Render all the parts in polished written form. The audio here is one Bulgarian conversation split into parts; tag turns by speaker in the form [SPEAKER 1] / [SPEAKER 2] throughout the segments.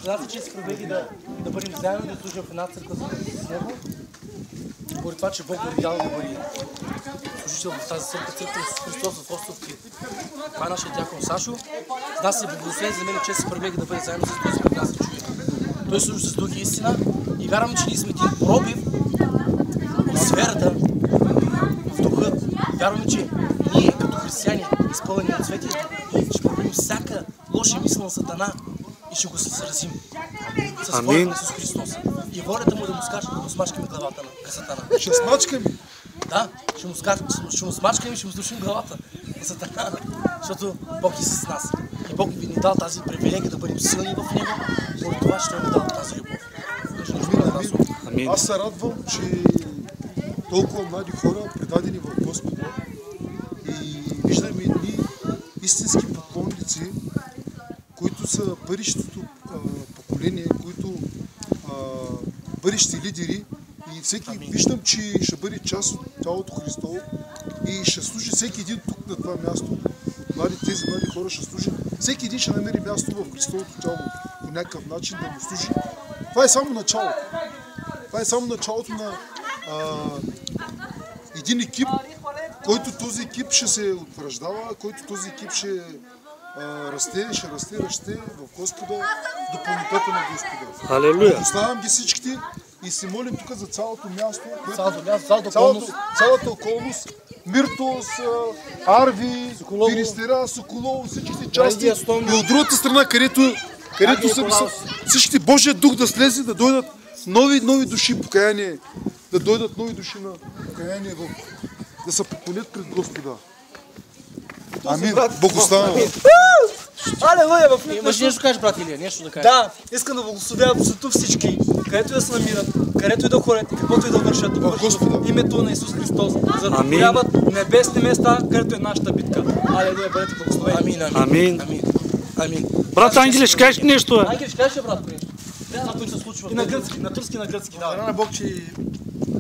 [SPEAKER 1] Знаете, че си приведи да бъдем заедно, да служим в една църква с него. Поради това, че Бог го видял да бъде служител в тази църква, църква Исус Христос в Островки. Това е нашия дякон Сашо. За нас е благословен, за мен че си приведи да бъде заедно с този прекрасен човек. Той служи с дух и истина и вярвам, че ние сме един пробив в сферата, в духа. Вярваме, че ние като християни, изпълнени от Светия Дух, ще пробим всяка лоша мисъл на Сатана и ще го сразим с волята на Исус Христос. И волята му да му смачкаме главата на Сатана.
[SPEAKER 2] Ще смачкаме?
[SPEAKER 1] Да, ще му смачкаме и ще му слушим главата на Сатана. Защото Бог е с нас. И Бог ви ни дал тази привилегия да бъдем силни в Него, поради това ще ни дал тази любов.
[SPEAKER 2] Амин. Аз се радвам, че толкова млади хора, предадени в Господа, и виждаме едни истински поклонници, които са бъдещото поколение, които бъдещи лидери, и всеки виждам, че ще бъде част от тялото Христово и ще служи всеки един тук на това място. Тези млади хора ще служат. Всеки един ще намери място в Христовото тяло по някакъв начин да му служи. Това е само началото. Това е само началото на един екип, който този екип ще се утвърждава, който този екип ще расте в Господа до пълнотата на Господа.
[SPEAKER 3] Алелуя!
[SPEAKER 2] Оставям ги всичките и се молим тук за цялото място, цялата околност, Миртос, Арви, Фиристера, Соколово, всичките части. И от другата страна, където са всичките Божия дух да слезе, да дойдат нови души покаяние, да дойдат нови души на покаяние, да се поклонят пред Господа. Амин. Благославям.
[SPEAKER 4] Алелуя!
[SPEAKER 1] Имаш нещо да кажеш, брат Илия? Нещо да кажеш?
[SPEAKER 4] Да, искам да благословя абсолютно всички, където да се намират, където и да ходят и каквото и да вършат, да вършат името на Исус Христос, за да покоряват небесни места, където е нашата битка. Алелуя, бъдете благословени.
[SPEAKER 1] Амин.
[SPEAKER 3] Брат Ангеле, ще кажеш нещо?
[SPEAKER 1] Ангел, ще кажеш, брат, нещо? Това, което се случва.
[SPEAKER 4] И на гръцки, на турски, на гръцки.
[SPEAKER 5] Благодаря на Бог, че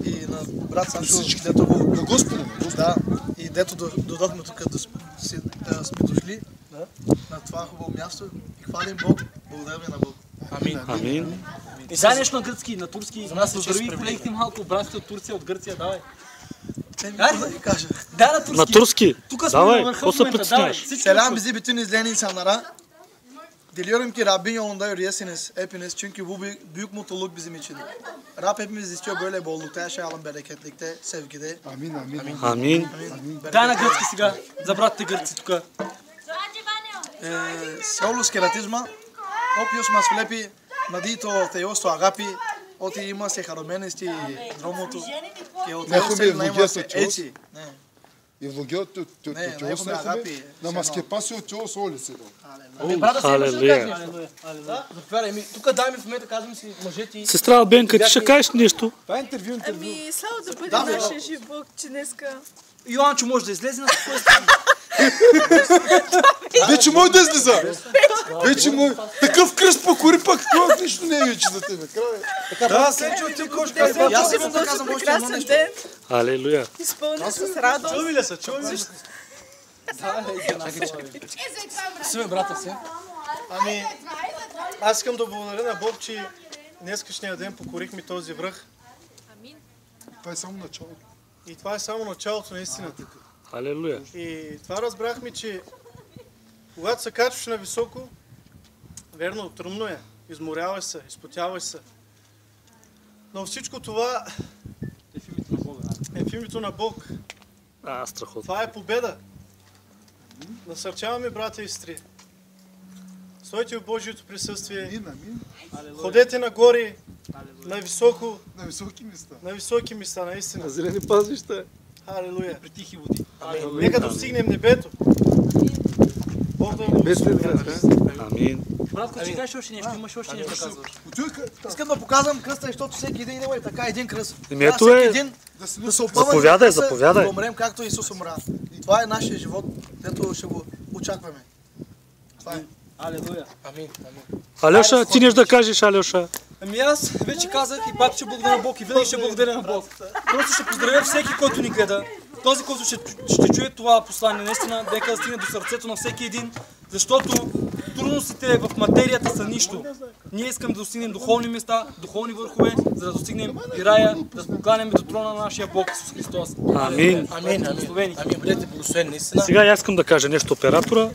[SPEAKER 5] и на брат Санчо, дето го...
[SPEAKER 2] На Господа.
[SPEAKER 5] Да, и дето дойдохме тук да сме дошли на това хубаво място и хвалим Бог. Благодаря ви на Бог.
[SPEAKER 3] Амин.
[SPEAKER 4] И сега нещо на гръцки, на турски.
[SPEAKER 1] За нас е
[SPEAKER 4] поздрави колегите малко, братите от Турция, от Гърция, давай.
[SPEAKER 5] Да ви кажа.
[SPEAKER 4] Да, на турски.
[SPEAKER 3] На турски.
[SPEAKER 4] Тук сме
[SPEAKER 3] Давай,
[SPEAKER 4] на върха
[SPEAKER 3] какво
[SPEAKER 4] в
[SPEAKER 3] се
[SPEAKER 4] момента, давай.
[SPEAKER 3] притесняваш?
[SPEAKER 5] Selam bizi bütün izleyen insanlara. Diliyorum ki Rabbin yolunda yürüyesiniz hepiniz çünkü bu büyük mutluluk bizim için. Rab hepimiz istiyor böyle bollukta yaşayalım, bereketlikte, sevgide.
[SPEAKER 2] Amin.
[SPEAKER 3] Амин.
[SPEAKER 4] Дай на гръцки сега, за братите гърци тук.
[SPEAKER 5] Σε όλους χαιρετίσμα. Όποιος μας βλέπει να δει το Θεό στο αγάπη, ότι είμαστε χαρωμένοι στη δρόμο Του και ο Θεός θέλει να είμαστε έτσι.
[SPEAKER 2] Евангелието Теос нехме, на маскепаси от Теос Оли сега.
[SPEAKER 3] Алелуя.
[SPEAKER 1] Тук дами в момента казвам си мъжете.
[SPEAKER 3] Сестра Бенка, ти ще кажеш нещо?
[SPEAKER 2] Това е интервю.
[SPEAKER 6] Ами, слава да бъде нашия жив Бог, че днеска...
[SPEAKER 4] Йоанчо може да излезе на своя страна.
[SPEAKER 2] Вече мой да излиза. Вече мой. Такъв кръст покори пък. Това нищо не е вече за тебе.
[SPEAKER 4] Да, Сенчо, ти кошка.
[SPEAKER 5] Аз искам да казвам още едно нещо.
[SPEAKER 6] ден,
[SPEAKER 3] Алелуя.
[SPEAKER 6] изпълнен с радост.
[SPEAKER 4] Чуви ли са? Чуви ли са?
[SPEAKER 1] Симе, брата си.
[SPEAKER 7] Ами, аз искам да благодаря на Бог, че днескашния ден покорихме този връх.
[SPEAKER 2] Това е само началото.
[SPEAKER 7] И това е само началото на истината.
[SPEAKER 3] Алелуя.
[SPEAKER 7] И това разбрахме, че когато се качваш на високо, верно, трудно е. Изморяваш се, изпотяваш се. Но всичко това е в името на Бог.
[SPEAKER 3] Страхотно.
[SPEAKER 7] Това е победа. Насърчаваме, брата и сестри. Стойте в Божието присъствие. Ходете нагоре, на високо,
[SPEAKER 2] на
[SPEAKER 7] високи места, наистина.
[SPEAKER 3] На зелени пазища.
[SPEAKER 7] Халелуя.
[SPEAKER 4] При тихи води.
[SPEAKER 7] Нека достигнем небето. Бог да благослови.
[SPEAKER 3] Амин.
[SPEAKER 4] Братко, ще кажеш още нещо, имаш още нещо да казваш.
[SPEAKER 5] Искам да показвам кръста, защото всеки един има и така един кръст.
[SPEAKER 3] Ето е.
[SPEAKER 5] Да се опъваме
[SPEAKER 3] Заповядай,
[SPEAKER 5] да
[SPEAKER 3] заповядай.
[SPEAKER 5] умрем както Исус умря. Това е нашия живот, дето ще го очакваме. Това е.
[SPEAKER 4] Алелуя.
[SPEAKER 1] Амин.
[SPEAKER 3] Алеша, ти нещо да кажеш, Алеша?
[SPEAKER 4] Ами аз вече казах и пак ще благодаря на Бог и винаги ще благодаря на Бог. Просто ще поздравя всеки, който ни гледа. Този, който ще чуе това послание, наистина, дека да стигне до сърцето на всеки един, защото трудностите в материята са нищо. Ние искаме да достигнем духовни места, духовни върхове, за да достигнем и рая, да се поканем до трона на нашия Бог Исус Христос.
[SPEAKER 3] Амин.
[SPEAKER 1] Амин. Амин. Бъдете благословени, наистина.
[SPEAKER 3] Сега аз искам да кажа нещо оператора.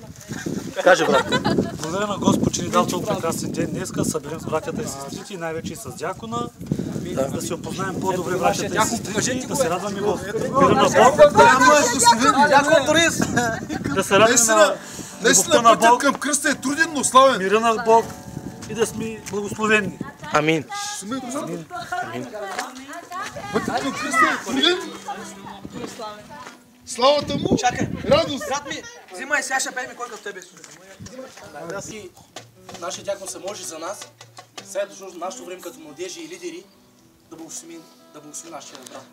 [SPEAKER 1] Каже, брат.
[SPEAKER 3] Благодаря на Господ, че ни дал толкова прекрасен ден днеска. Съберем с братята и сестрите и най-вече и с дякона. Да се опознаем по-добре братята и сестрите, да се радваме в мира на Бог. Да се радваме на
[SPEAKER 2] Наистина пътят към кръста е труден, но славен.
[SPEAKER 3] мира на Бог и да сме благословени.
[SPEAKER 1] Амин.
[SPEAKER 2] Пътят към кръста е труден. Славата му, радост.
[SPEAKER 5] Брат ми, взимай сега, ще пеем кой като тебе.
[SPEAKER 1] Аз и нашия дякон се може за нас. Сега е дошло нашето време като младежи и лидери да благослови нашия брат.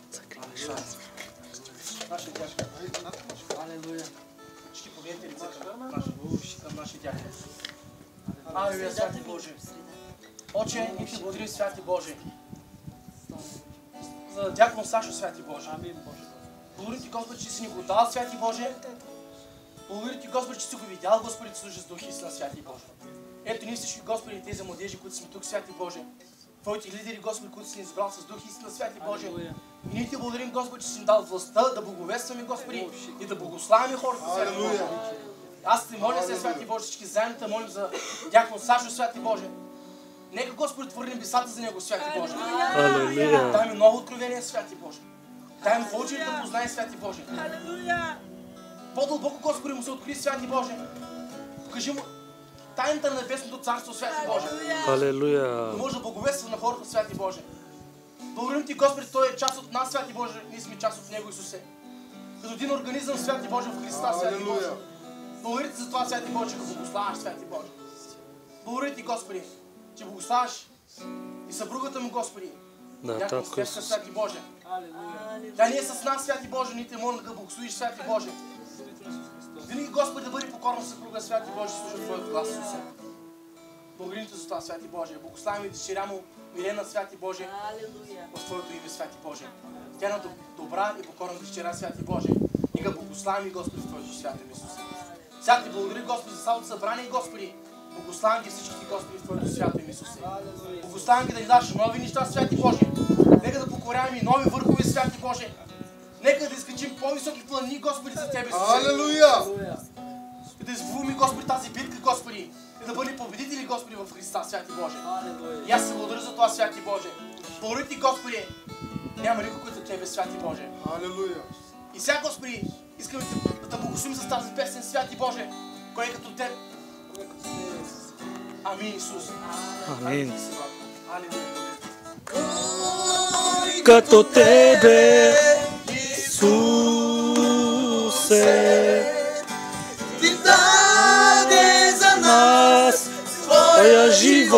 [SPEAKER 1] Нашия дякон. Алелуя. Ще подете лице към нашия дякон. Алелуя, святи Боже. Отче, ние ти благодарим, святи Боже. За дякон Сашо, святи Боже. Благодарим ти, Господи, че си ни го дал, святи Боже. Благодарим ти, Господи, че си го видял, Господи, че служи с дух и истина, святи Боже. Ето ние всички, Господи, тези младежи, които сме тук, святи Боже. Твоите лидери, Господи, които си ни избрал с дух и истина, святи Боже. И ние ти благодарим, Господи, че си ни дал властта да благовестваме, Господи, и да благославяме хората, святи Боже. Аз те моля се, святи Боже, всички заедно те молим за дякон Сашо, святи Боже. Нека, Господи, твори небесата за него, святи Боже.
[SPEAKER 3] Алелуя.
[SPEAKER 1] Дай ми много откровение, святи Боже. Дай му повече да познае, святи Боже. По-дълбоко, Господи, му се откри, святи Боже. Покажи му тайната на небесното царство, святи Боже.
[SPEAKER 3] Алелуя.
[SPEAKER 1] Да може да благовества на хората, святи Боже. Благодарим ти, Господи, той е част от нас, святи Боже. Ние сме част от него, Исусе. Като един организъм, святи Боже, в Христа, святи Боже. Благодарим ти за това, святи Боже, че го благославяш, святи Боже. Благодарим ти, Господи, че благославяш и съпругата му, Господи.
[SPEAKER 3] Да, татко Исус.
[SPEAKER 1] Святи Боже. Да не е с нас, святи Боже, ние те молим да благословиш, святи Боже. Винаги, Господи, да бъде покорна съпруга, святи Боже, служа в Твоят глас, Исусе. Благодарим ти за това, святи Боже. Благославяме дъщеря му, Милена, святи Боже, в Твоето име, святи Боже. Тя на добра и покорна дъщеря, святи Боже. Нека благославяме, Господи, в Твоето свято име, Исусе. Сега ти благодарим, Господи, за цялото събрание, Господи. Благославям ги всички, Господи, в Твоето свято име, Исусе. Благославям ги да ни даш нови неща, святи Боже. Нека да покоряваме и нови върхове, святи Боже. Нека да изкачим по-високи плани, Господи, за Тебе, Исусе.
[SPEAKER 2] Алелуя!
[SPEAKER 1] И да извоюваме, Господи, тази битка, Господи. И да бъдем победители, Господи, в Христа, святи Боже. И аз се благодаря за това, святи Боже. Благодаря ти, Господи. Няма никой, който Тебе, святи Боже.
[SPEAKER 2] Алелуя!
[SPEAKER 1] И сега, Господи, искаме да благословим с тази песен, святи Боже. Кой е като Теб? Амин, Исус.
[SPEAKER 3] Амин.
[SPEAKER 1] Алелуя.
[SPEAKER 3] Като Тебе, Исусе,
[SPEAKER 5] Ти даде за
[SPEAKER 3] нас Твоя живот.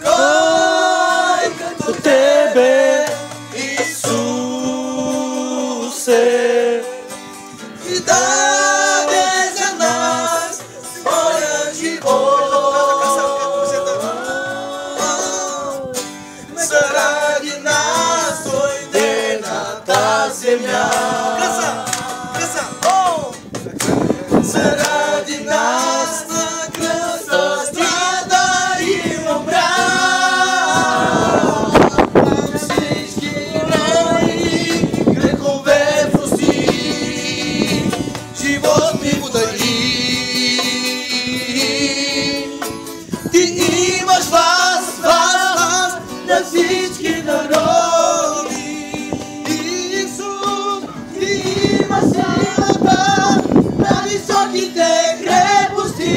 [SPEAKER 5] кой
[SPEAKER 3] Като Тебе, Исусе,
[SPEAKER 5] ти даде за нас своя живот. Заради нас дойде на тази земя. Заради нас на кръста страда и умря. Всички мои грехове прости, живот ми подари. Ти имаш власт на всички народи. Исус, ти имаш силата на високите крепости.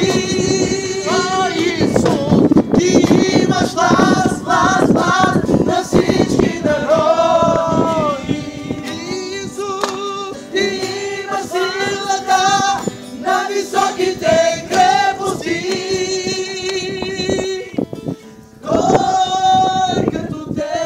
[SPEAKER 5] Исус, ти имаш власт на всички народи. Исус, ти имаш силата на високите крепости. Кой като Тебе,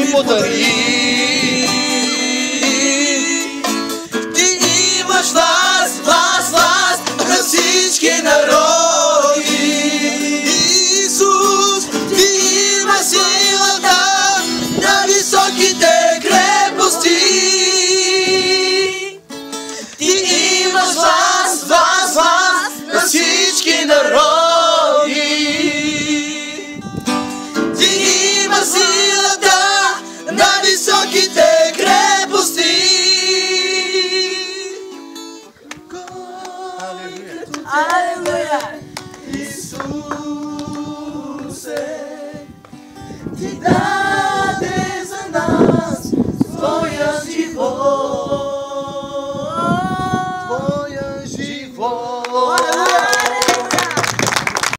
[SPEAKER 5] ми подари. Ти имаш власт, власт, власт на всички народи. Исус, ти имаш силата на високите крепости. Ти имаш власт, власт, власт на всички народи. Ти имаш силата на високите крепости.
[SPEAKER 6] Алелуя!
[SPEAKER 5] Исусе, ти дай